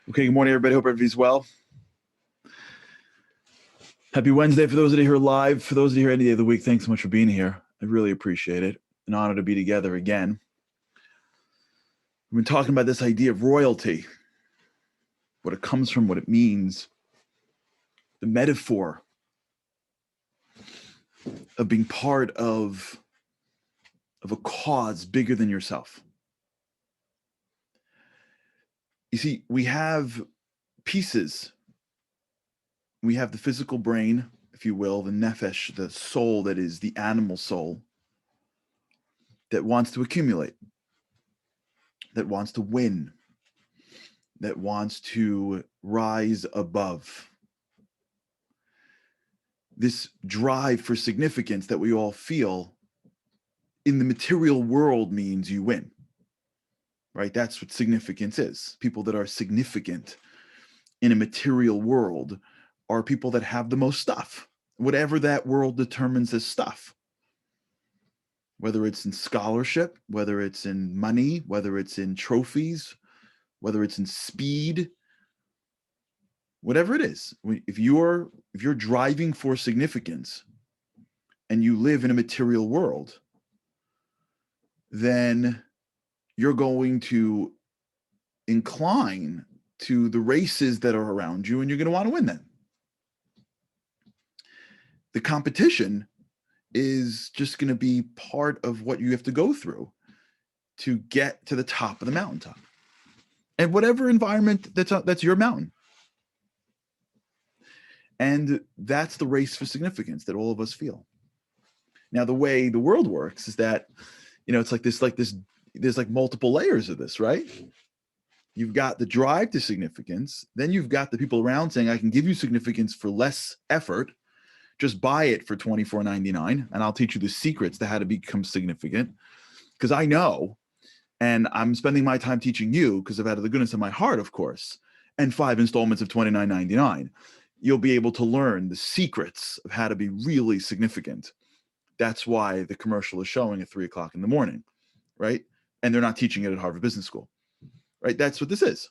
Okay, good morning, everybody. Hope everybody's well. Happy Wednesday for those of you who are live. For those of you here any day of the week, thanks so much for being here. I really appreciate it. An honor to be together again. We've been talking about this idea of royalty, what it comes from, what it means, the metaphor of being part of a cause bigger than yourself. You see, we have pieces. We have the physical brain, if you will, the nefesh, the soul that is the animal soul that wants to accumulate, that wants to win, that wants to rise above. This drive for significance that we all feel in the material world means you win, right? That's what significance is. People that are significant in a material world are people that have the most stuff, whatever that world determines as stuff. Whether it's in scholarship, whether it's in money, whether it's in trophies, whether it's in speed, whatever it is. If you're driving for significance and you live in a material world, then you're going to incline to the races that are around you and you're going to want to win them. The competition is just going to be part of what you have to go through to get to the top of the mountaintop. And whatever environment that's your mountain. And that's the race for significance that all of us feel. Now, the way the world works is that, it's there's like multiple layers of this, right? You've got the drive to significance. Then you've got the people around saying, I can give you significance for less effort. Just buy it for $24.99, and I'll teach you the secrets to how to become significant. Because I know, and I'm spending my time teaching you because I've out of the goodness of my heart, of course, and 5 installments of $29.99. You'll be able to learn the secrets of how to be really significant. That's why the commercial is showing at 3 o'clock in the morning, right? And they're not teaching it at Harvard Business School, right? That's what this is.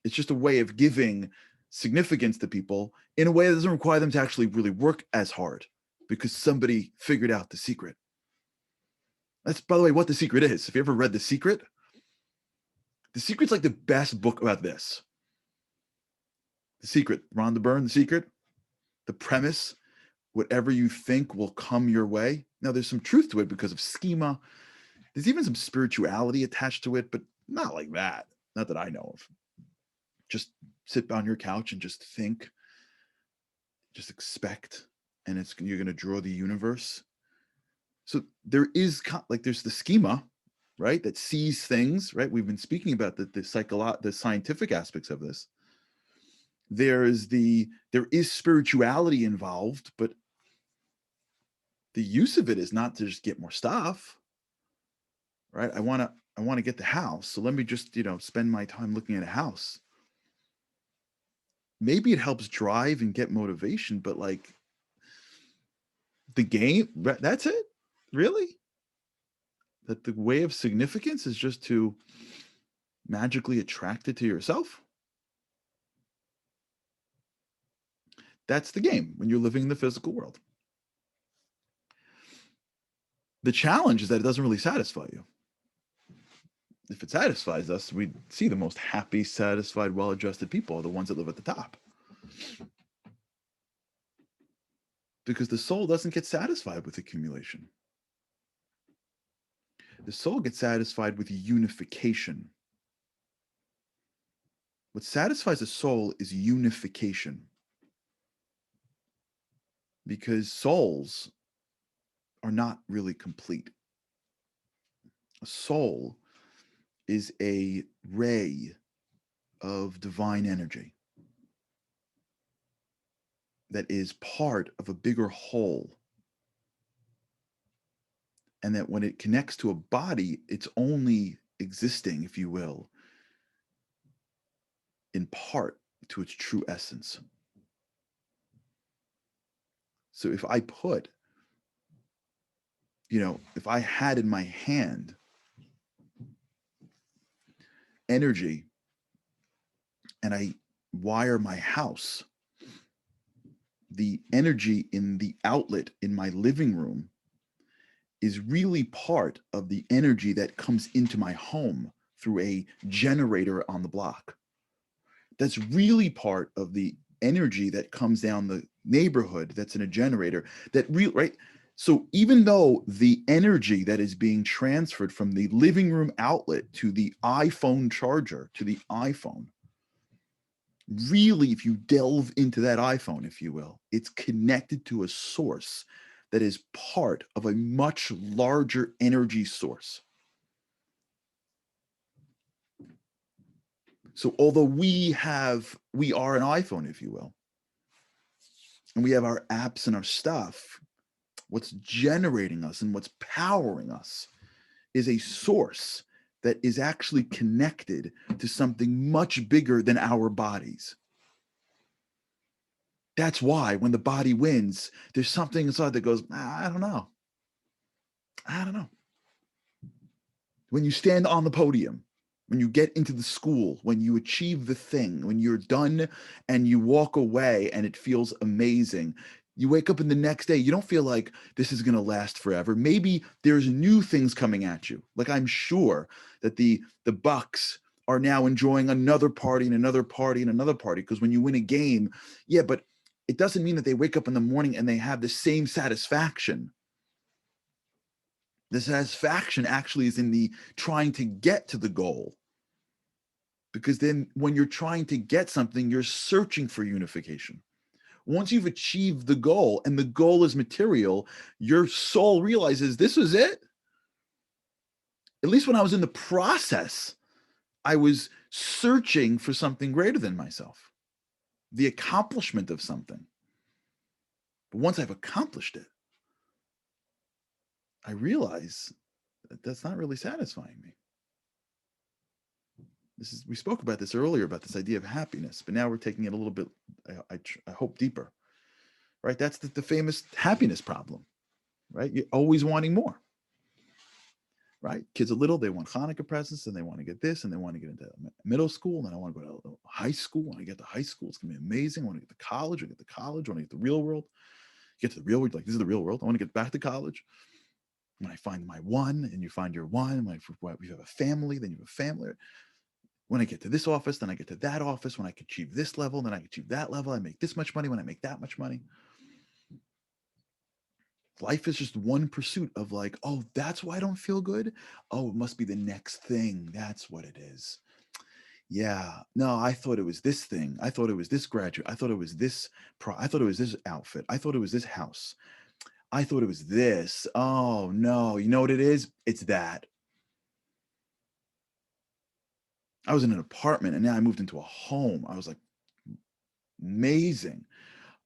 It's just a way of giving significance to people in a way that doesn't require them to actually really work as hard because somebody figured out the secret. That's, by the way, what The Secret is. If you ever read The Secret's like the best book about this. The Secret, Rhonda Byrne, The Secret, the premise, whatever you think will come your way. Now, there's some truth to it because of schema. There's even some spirituality attached to it, but not like that. Not that I know of. Just sit on your couch and just think, just expect, and you're going to draw the universe. So there is there's the schema, right, that sees things, right? We've been speaking about the scientific aspects of this. There is spirituality involved, but the use of it is not to just get more stuff, right? I want to get the house, so let me just spend my time looking at a house. Maybe it helps drive and get motivation, but like the game, that's it, really? That the way of significance is just to magically attract it to yourself? That's the game when you're living in the physical world. The challenge is that it doesn't really satisfy you. If it satisfies us, we see the most happy, satisfied, well-adjusted people are the ones that live at the top. Because the soul doesn't get satisfied with accumulation. The soul gets satisfied with unification. What satisfies the soul is unification. Because souls are not really complete. A soul is a ray of divine energy that is part of a bigger whole. And that when it connects to a body, it's only existing, if you will, in part to its true essence. So if I put, if I had in my hand energy and I wire my house, the energy in the outlet in my living room is really part of the energy that comes into my home through a generator on the block. That's really part of the energy that comes down the neighborhood that's in a generator. That real right. So even though the energy that is being transferred from the living room outlet to the iPhone charger, to the iPhone, really, if you delve into that iPhone, if you will, it's connected to a source that is part of a much larger energy source. So although we are an iPhone, if you will, and we have our apps and our stuff, what's generating us and what's powering us is a source that is actually connected to something much bigger than our bodies. That's why when the body wins, there's something inside that goes, I don't know. I don't know. When you stand on the podium, when you get into the school, when you achieve the thing, when you're done and you walk away and it feels amazing, you wake up in the next day, you don't feel like this is going to last forever. Maybe there's new things coming at you. Like I'm sure that the Bucks are now enjoying another party and another party and another party, because when you win a game, yeah, but it doesn't mean that they wake up in the morning and they have the same satisfaction. The satisfaction actually is in the trying to get to the goal. Because then when you're trying to get something, you're searching for unification. Once you've achieved the goal and the goal is material, your soul realizes this was it. At least when I was in the process, I was searching for something greater than myself, the accomplishment of something. But once I've accomplished it, I realize that that's not really satisfying me. We spoke about this earlier, about this idea of happiness, but now we're taking it a little bit, I hope, deeper, right? That's the famous happiness problem, right? You're always wanting more, right? Kids are little, they want Hanukkah presents, and they want to get this, and they want to get into middle school, and then I want to go to high school. When I get to high school, it's going to be amazing. I want to get to college. I get to college. I want to get to the real world. Get to the real world, like this is the real world. I want to get back to college. When I find my one, and you find your one, when we have a family, then you have a family. When I get to this office, then I get to that office. When I can achieve this level, then I achieve that level. I make this much money. When I make that much money. Life is just one pursuit of like, oh, that's why I don't feel good. Oh, it must be the next thing. That's what it is. Yeah. No, I thought it was this thing. I thought it was this graduate. I thought it was this. I thought it was this outfit. I thought it was this house. I thought it was this. Oh, no. You know what it is? It's that. I was in an apartment and now I moved into a home. I was like, amazing.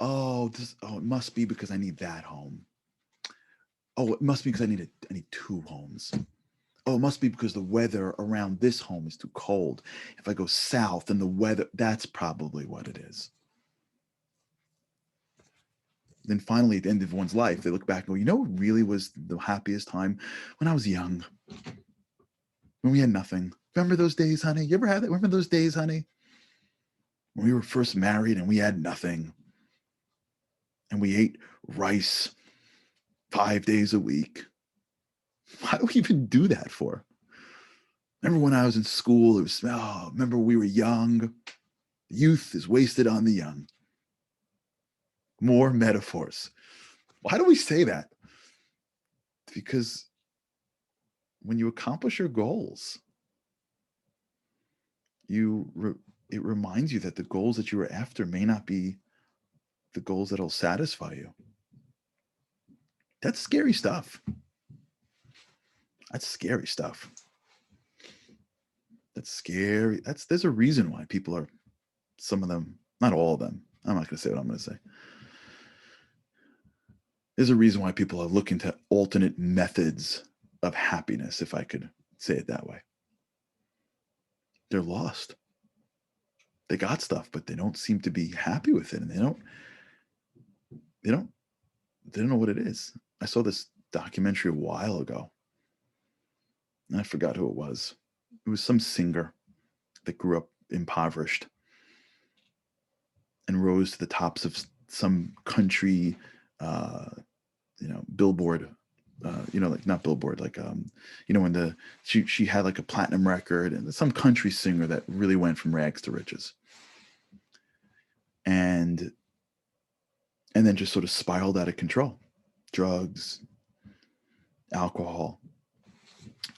Oh, it must be because I need that home. Oh, it must be because I need two homes. Oh, it must be because the weather around this home is too cold. If I go south and the weather, that's probably what it is. Then finally, at the end of one's life, they look back and go, you know what really was the happiest time? When I was young, when we had nothing. Remember those days, honey? You ever had that? Remember those days, honey? When we were first married and we had nothing. And we ate rice 5 days a week. Why do we even do that for? Remember when I was in school, remember we were young. Youth is wasted on the young. More metaphors. Why do we say that? Because when you accomplish your goals, it reminds you that the goals that you were after may not be the goals that'll satisfy you. That's scary stuff. That's scary stuff. That's scary. There's a reason why people are, some of them, not all of them. I'm not going to say what I'm going to say. There's a reason why people are looking to alternate methods of happiness, if I could say it that way. They're lost. They got stuff, but they don't seem to be happy with it, and they don't know what it is. I saw this documentary a while ago, and I forgot who it was. It was some singer that grew up impoverished, and rose to the tops of some country, billboard, like not billboard, like, when she had like a platinum record, and some country singer that really went from rags to riches, and then just sort of spiraled out of control, drugs, alcohol.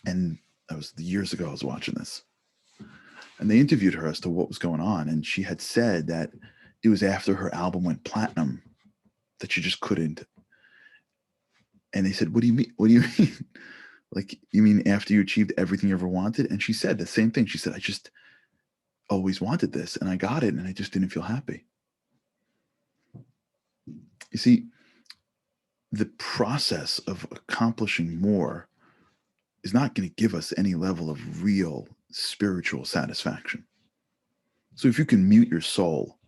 And that was years ago I was watching this, and they interviewed her as to what was going on, and she had said that it was after her album went platinum that she just couldn't. And they said, what do you mean? Like, you mean after you achieved everything you ever wanted? And she said the same thing. She said, I just always wanted this, and I got it, and I just didn't feel happy. You see, the process of accomplishing more is not going to give us any level of real spiritual satisfaction. So if you can mute your soul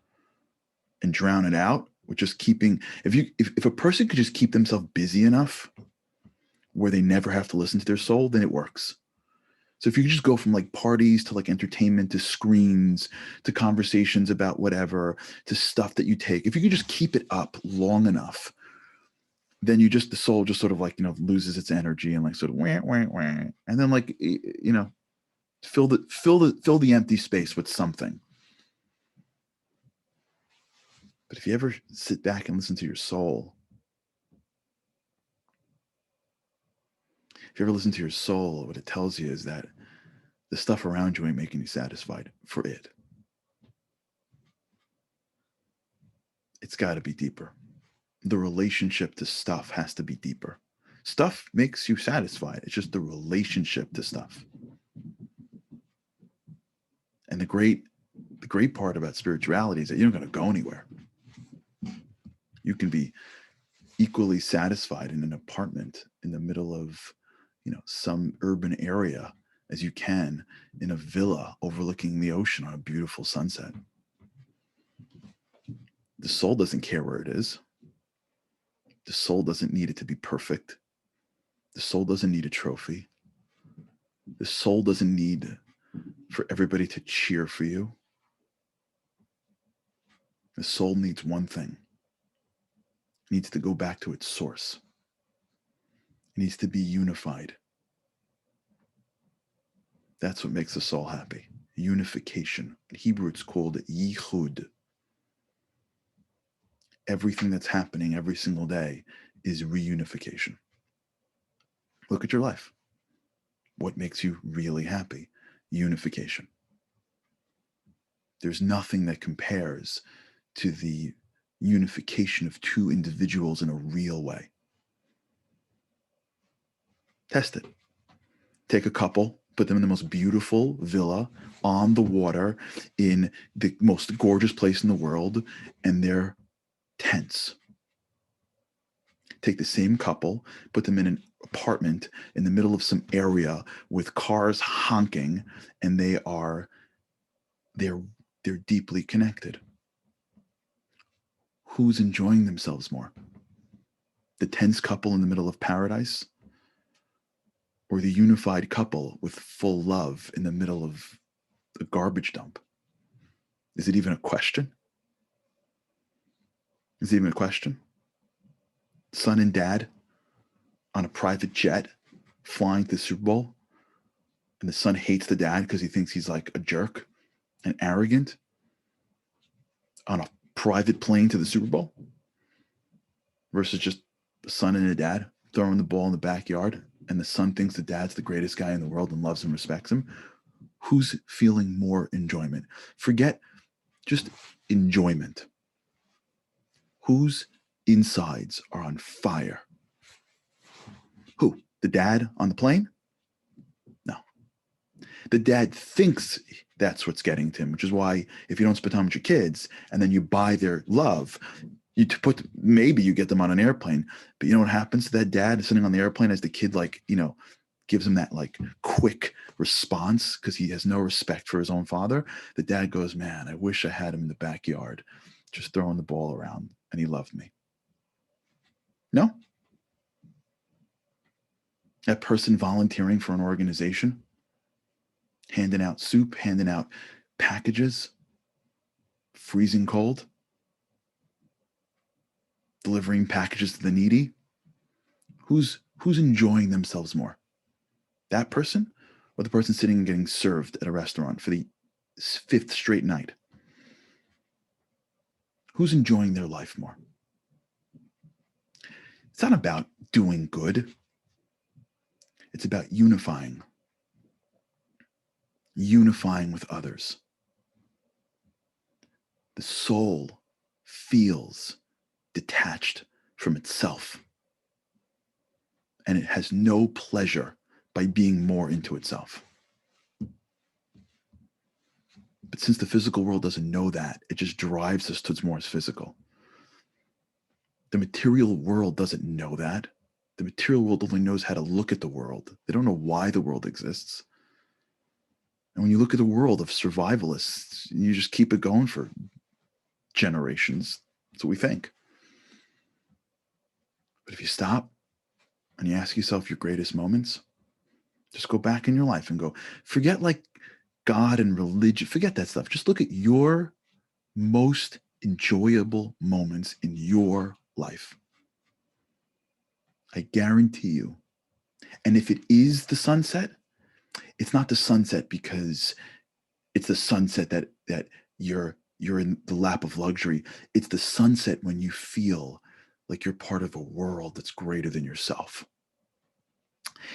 and drown it out with just keeping, if a person could just keep themselves busy enough where they never have to listen to their soul, then it works. So if you just go from like parties to like entertainment to screens to conversations about whatever to stuff that you take, if you could just keep it up long enough, then the soul just sort of like, loses its energy and like sort of wah, wah, wah. And then like, fill the empty space with something. But if you ever sit back and listen to your soul, what it tells you is that the stuff around you ain't making you satisfied for it. It's got to be deeper. The relationship to stuff has to be deeper. Stuff makes you satisfied. It's just the relationship to stuff. And the great part about spirituality is that you're not going to go anywhere. You can be equally satisfied in an apartment in the middle of, some urban area as you can in a villa overlooking the ocean on a beautiful sunset. The soul doesn't care where it is. The soul doesn't need it to be perfect. The soul doesn't need a trophy. The soul doesn't need for everybody to cheer for you. The soul needs one thing. It needs to go back to its source. It needs to be unified. That's what makes the soul happy. Unification. In Hebrew, it's called yichud. Everything that's happening every single day is reunification. Look at your life. What makes you really happy? Unification. There's nothing that compares to the unification of two individuals in a real way. Test it. Take a couple, put them in the most beautiful villa on the water in the most gorgeous place in the world, and they're tense. Take the same couple, put them in an apartment in the middle of some area with cars honking, and they're deeply connected. Who's enjoying themselves more? The tense couple in the middle of paradise, or the unified couple with full love in the middle of a garbage dump? Is it even a question? Is it even a question? Son and dad on a private jet flying to the Super Bowl, and the son hates the dad because he thinks he's like a jerk and arrogant on a private plane to the Super Bowl, versus just a son and a dad throwing the ball in the backyard, and the son thinks the dad's the greatest guy in the world and loves and respects him. Who's feeling more enjoyment? Forget just enjoyment. Whose insides are on fire? Who? The dad on the plane? No. The dad thinks that's what's getting to him, which is why if you don't spend time with your kids and then you buy their love, maybe you get them on an airplane, but you know what happens to that dad sitting on the airplane as the kid, gives him that quick response because he has no respect for his own father. The dad goes, man, I wish I had him in the backyard just throwing the ball around and he loved me. No? That person volunteering for an organization, handing out soup, handing out packages, freezing cold, delivering packages to the needy? Who's enjoying themselves more? That person or the person sitting and getting served at a restaurant for the 5th straight night? Who's enjoying their life more? It's not about doing good. It's about unifying with others. The soul feels detached from itself, and it has no pleasure by being more into itself. But since the physical world doesn't know that, it just drives us towards more physical. The material world doesn't know that. The material world only knows how to look at the world. They don't know why the world exists. And when you look at the world of survivalists, you just keep it going for generations. That's what we think. But if you stop and you ask yourself your greatest moments, just go back in your life and go, forget like God and religion, forget that stuff. Just look at your most enjoyable moments in your life. I guarantee you. And if it is the sunset, it's not the sunset because it's the sunset that you're in the lap of luxury. It's the sunset when you feel like you're part of a world that's greater than yourself.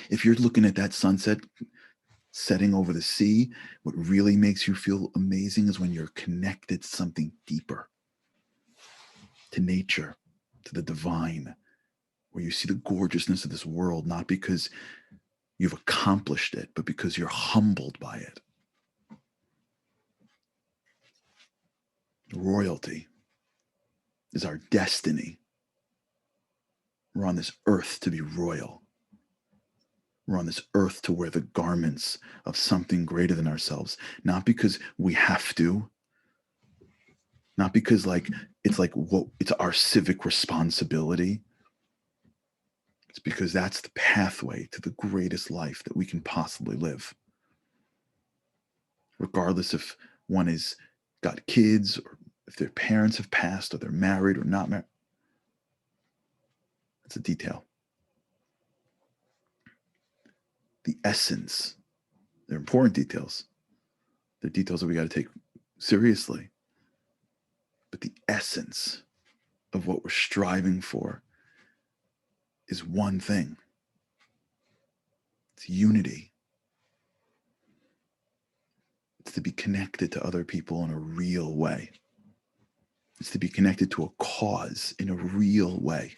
If you're looking at that sunset setting over the sea, what really makes you feel amazing is when you're connected to something deeper, to nature, to the divine, where you see the gorgeousness of this world, not because you've accomplished it, but because you're humbled by it. Royalty is our destiny. We're on this earth to be royal. We're on this earth to wear the garments of something greater than ourselves, not because we have to, not because it's our civic responsibility. It's because that's the pathway to the greatest life that we can possibly live. Regardless if one is got kids or if their parents have passed or they're married or not married. That's a detail. The essence, they're important details. They're details that we got to take seriously. But the essence of what we're striving for is one thing. It's unity. It's to be connected to other people in a real way. It's to be connected to a cause in a real way.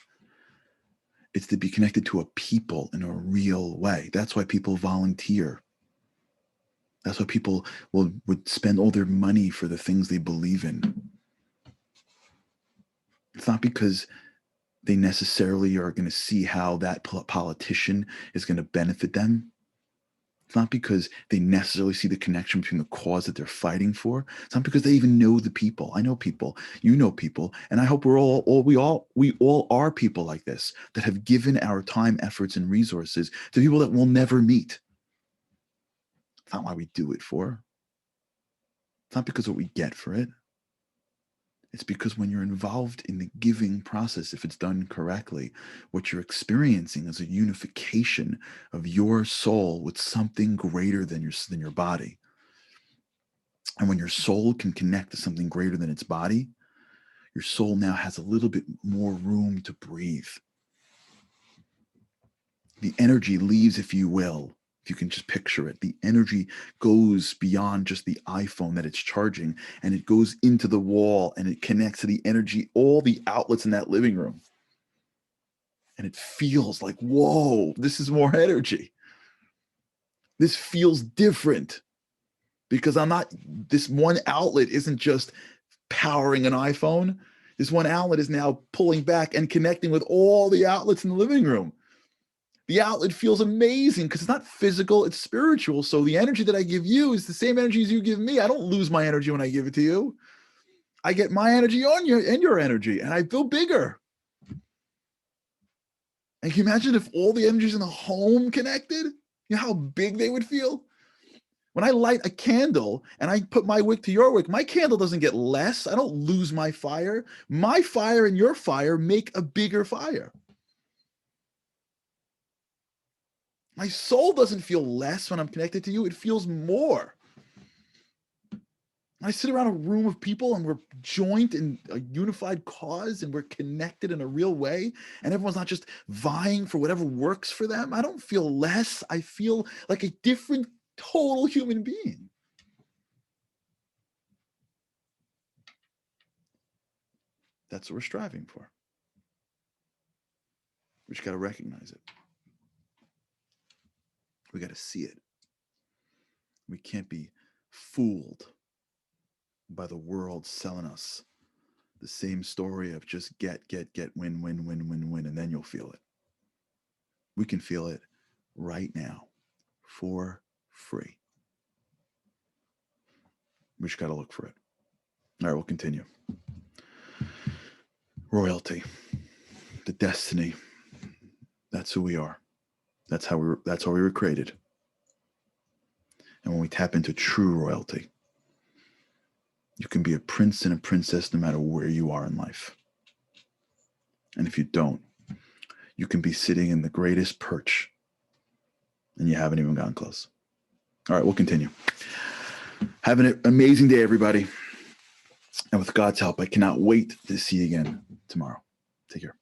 It's to be connected to a people in a real way. That's why people volunteer. That's why people would spend all their money for the things they believe in. It's not because they necessarily are going to see how that politician is going to benefit them. It's not because they necessarily see the connection between the cause that they're fighting for. It's not because they even know the people. I know people, you know people, and I hope we all are people like this that have given our time, efforts, and resources to people that we'll never meet. It's not why we do it for. It's not because of what we get for it. It's because when you're involved in the giving process, if it's done correctly, what you're experiencing is a unification of your soul with something greater than your body. And when your soul can connect to something greater than its body, your soul now has a little bit more room to breathe. The energy leaves, if you will, if you can just picture it, the energy goes beyond just the iPhone that it's charging, and it goes into the wall and it connects to the energy, all the outlets in that living room. And it feels like, whoa, this is more energy. This feels different because this one outlet isn't just powering an iPhone. This one outlet is now pulling back and connecting with all the outlets in the living room. The outlet feels amazing because it's not physical, it's spiritual. So the energy that I give you is the same energy as you give me. I don't lose my energy when I give it to you. I get my energy on you and your energy, and I feel bigger. And can you imagine if all the energies in the home connected? You know how big they would feel? When I light a candle and I put my wick to your wick, my candle doesn't get less. I don't lose my fire. My fire and your fire make a bigger fire. My soul doesn't feel less when I'm connected to you. It feels more. I sit around a room of people and we're joined in a unified cause and we're connected in a real way, and everyone's not just vying for whatever works for them. I don't feel less. I feel like a different, total human being. That's what we're striving for. We just got to recognize it. We got to see it. We can't be fooled by the world selling us the same story of just get, win, and then you'll feel it. We can feel it right now for free. We just got to look for it. All right, we'll continue. Royalty, the destiny. That's who we are. That's how we were created. And when we tap into true royalty, you can be a prince and a princess no matter where you are in life. And if you don't, you can be sitting in the greatest perch and you haven't even gotten close. All right, we'll continue. Have an amazing day, everybody. And with God's help, I cannot wait to see you again tomorrow. Take care.